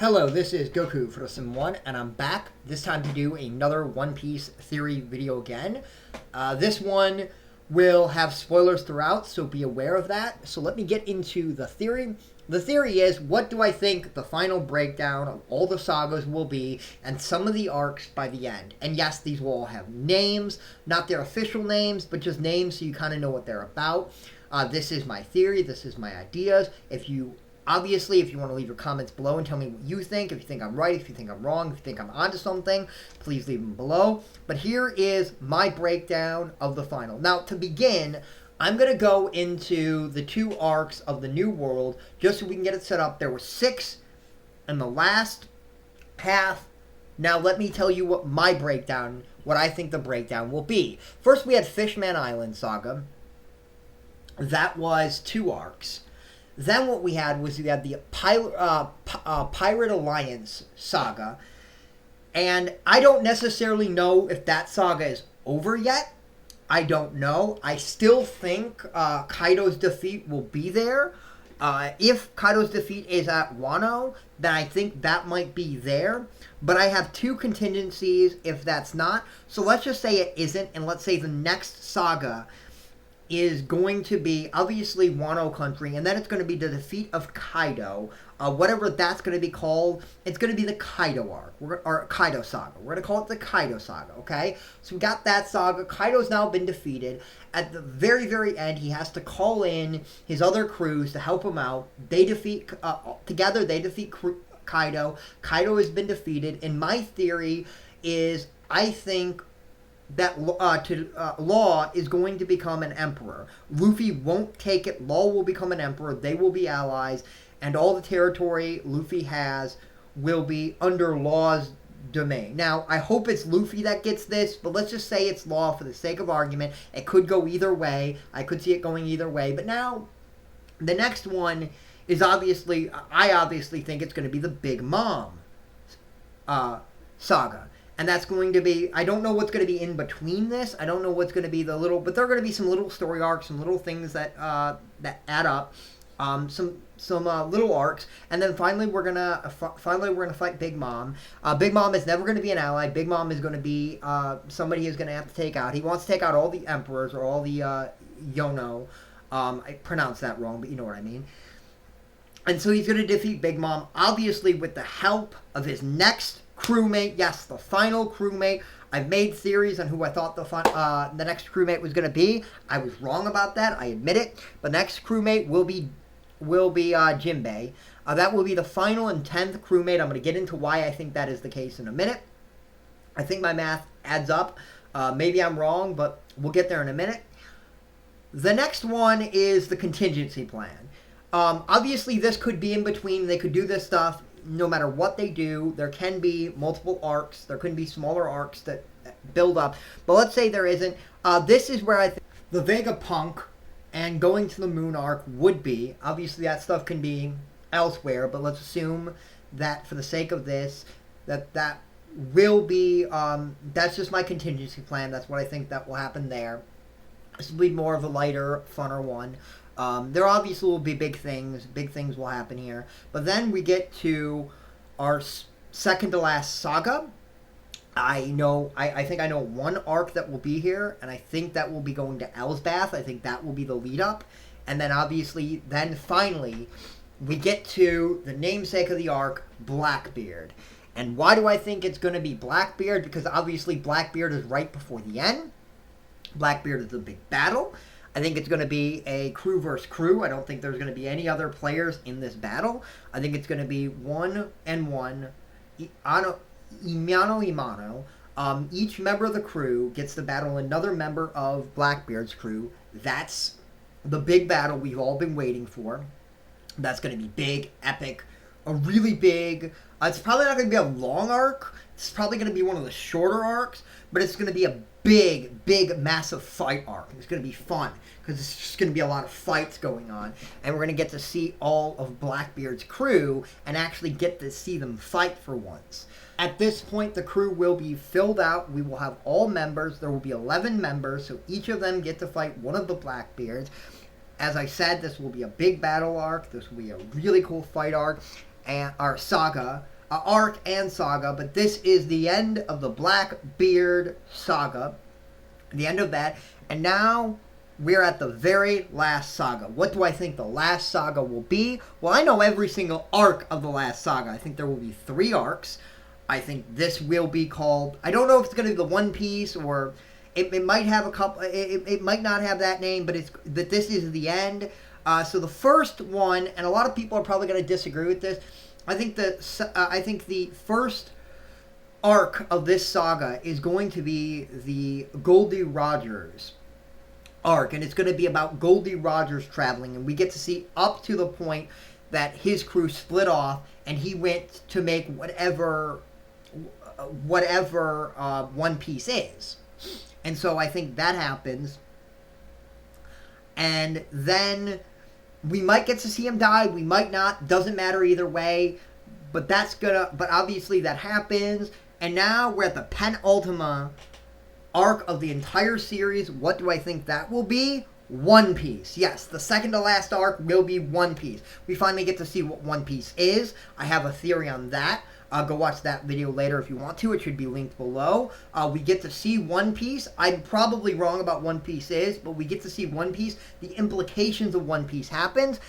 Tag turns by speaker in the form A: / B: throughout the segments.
A: Hello, this is Goku for Sim 1, and I'm back, this time to do another One Piece theory video again. This one will have spoilers throughout, so be aware of that. So let me get into the theory. The theory is, what do I think the final breakdown of all the sagas will be, and some of the arcs by the end. And yes, these will all have names, not their official names, but just names so you kind of know what they're about. This is my theory, this is my ideas. Obviously, if you want to leave your comments below and tell me what you think, if you think I'm right, if you think I'm wrong, if you think I'm onto something, please leave them below. But here is my breakdown of the final. Now, to begin, I'm going to go into the two arcs of the New World, just so we can get it set up. There were 6 in the last half. Now, let me tell you what I think the breakdown will be. First, we had Fishman Island Saga. That was 2 arcs. Then what we had was the Pirate Alliance Saga. And I don't necessarily know if that saga is over yet. I don't know. I still think Kaido's defeat will be there. If Kaido's defeat is at Wano, then I think that might be there. But I have 2 contingencies if that's not. So let's just say it isn't, and let's say the next saga is going to be, obviously, Wano Country, and then it's going to be the defeat of Kaido. Whatever that's going to be called, it's going to be the Kaido arc, or Kaido Saga. We're going to call it the Kaido Saga, okay? So we got that saga. Kaido's now been defeated. At the very, very end, he has to call in his other crews to help him out. They defeat, together they defeat Kaido. Kaido has been defeated, and my theory is, I think that Law is going to become an emperor. Luffy won't take it. Law will become an emperor. They will be allies. And all the territory Luffy has will be under Law's domain. Now, I hope it's Luffy that gets this, but let's just say it's Law for the sake of argument. It could go either way. I could see it going either way. But now, the next one is I obviously think it's going to be the Big Mom saga. And that's going to be, I don't know what's going to be in between this. I don't know what's going to be but there are going to be some little story arcs, some little things that add up, some little arcs, and then finally we're gonna fight Big Mom. Big Mom is never going to be an ally. Big Mom is going to be somebody who's going to have to take out. He wants to take out all the emperors or all the Yono. I pronounced that wrong, but you know what I mean. And so he's going to defeat Big Mom, obviously with the help of his next crewmate. Yes, the final crewmate. I've made theories on who I thought the next crewmate was going to be. I was wrong about that. I admit it. The next crewmate will be Jinbei. That will be the final and 10th crewmate. I'm going to get into why I think that is the case in a minute. I think my math adds up. Maybe I'm wrong, but we'll get there in a minute. The next one is the contingency plan. Obviously, this could be in between. They could do this stuff. No matter what they do, there can be multiple arcs. There can be smaller arcs that build up. But let's say there isn't. This is where I think the Vegapunk and going to the moon arc would be. Obviously, that stuff can be elsewhere. But let's assume that for the sake of this, that will be, that's just my contingency plan. That's what I think that will happen there. This will be more of a lighter, funner one. There obviously will be big things. Big things will happen here. But then we get to our second to last saga. I think I know one arc that will be here, and I think that will be going to Elsbeth. I think that will be the lead up. And then obviously, finally, we get to the namesake of the arc, Blackbeard. And why do I think it's going to be Blackbeard? Because obviously Blackbeard is right before the end. Blackbeard is the big battle. I think it's going to be a crew versus crew. I don't think there's going to be any other players in this battle. I think it's going to be 1-1, Imano. Each member of the crew gets to battle another member of Blackbeard's crew. That's the big battle we've all been waiting for. That's going to be big, epic, a really big. It's probably not going to be a long arc. It's probably going to be one of the shorter arcs, but it's going to be a big, massive fight arc. It's going to be fun because it's just going to be a lot of fights going on, and we're going to get to see all of Blackbeard's crew and actually get to see them fight for once. At this point, the crew will be filled out. We will have all members. There will be 11 members, so each of them get to fight one of the Blackbeards. As I said, this will be a big battle arc. This will be a really cool fight arc. and our saga, arc and saga, but this is the end of the Blackbeard saga, the end of that, and now we're at the very last saga. What do I think the last saga will be? Well, I know every single arc of the last saga. I think there will be 3 arcs. I think this will be called, I don't know if it's going to be the One Piece, or it might have a couple, it might not have that name, but this is the end. So the first one, and a lot of people are probably going to disagree with this, I think the first arc of this saga is going to be the Goldie Rogers arc, and it's going to be about Goldie Rogers traveling, and we get to see up to the point that his crew split off, and he went to make whatever One Piece is. And so I think that happens, and then we might get to see him die, we might not, doesn't matter either way, but obviously that happens, and now we're at the penultimate arc of the entire series. What do I think that will be? One Piece. Yes, the second to last arc will be One Piece. We finally get to see what One Piece is. I have a theory on that. Go watch that video later if you want to. It should be linked below. We get to see One Piece. I'm probably wrong about One Piece is, but we get to see One Piece. The implications of One Piece happens.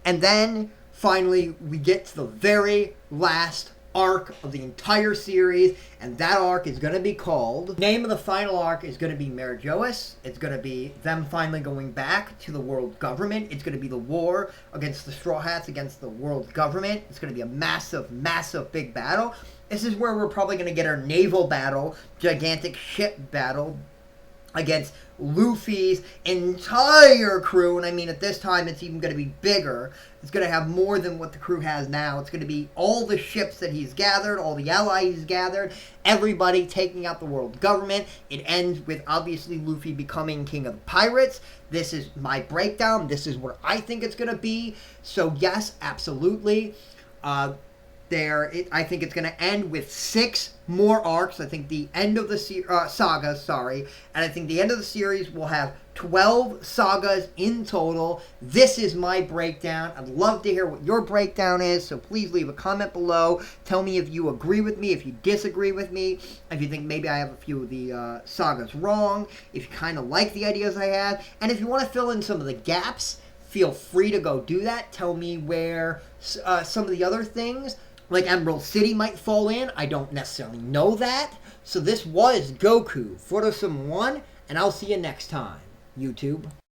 A: And then, finally, we get to the very last arc of the entire series, and that arc is going to be called, name of the final arc is going to be Merijoas. It's going to be them finally going back to the world government. It's going to be the war against the Straw Hats, against the world government. It's going to be a massive, massive big battle. This is where we're probably going to get our naval battle, gigantic ship battle, against Luffy's entire crew, and I mean at this time it's even going to be bigger. It's going to have more than what the crew has now. It's going to be all the ships that he's gathered, all the allies he's gathered, everybody taking out the world government. It ends with obviously Luffy becoming king of the pirates. This is my breakdown. This is what I think it's going to be. So yes, absolutely. I think it's going to end with 6 more arcs. I think the end of the saga, and I think the end of the series will have 12 sagas in total. This is my breakdown. I'd love to hear what your breakdown is, so please leave a comment below. Tell me if you agree with me, if you disagree with me, if you think maybe I have a few of the sagas wrong, if you kind of like the ideas I have, and if you want to fill in some of the gaps, feel free to go do that. Tell me where some of the other things, like Emerald City, might fall in. I don't necessarily know that. So this was Goku, Photosim 1, and I'll see you next time, YouTube.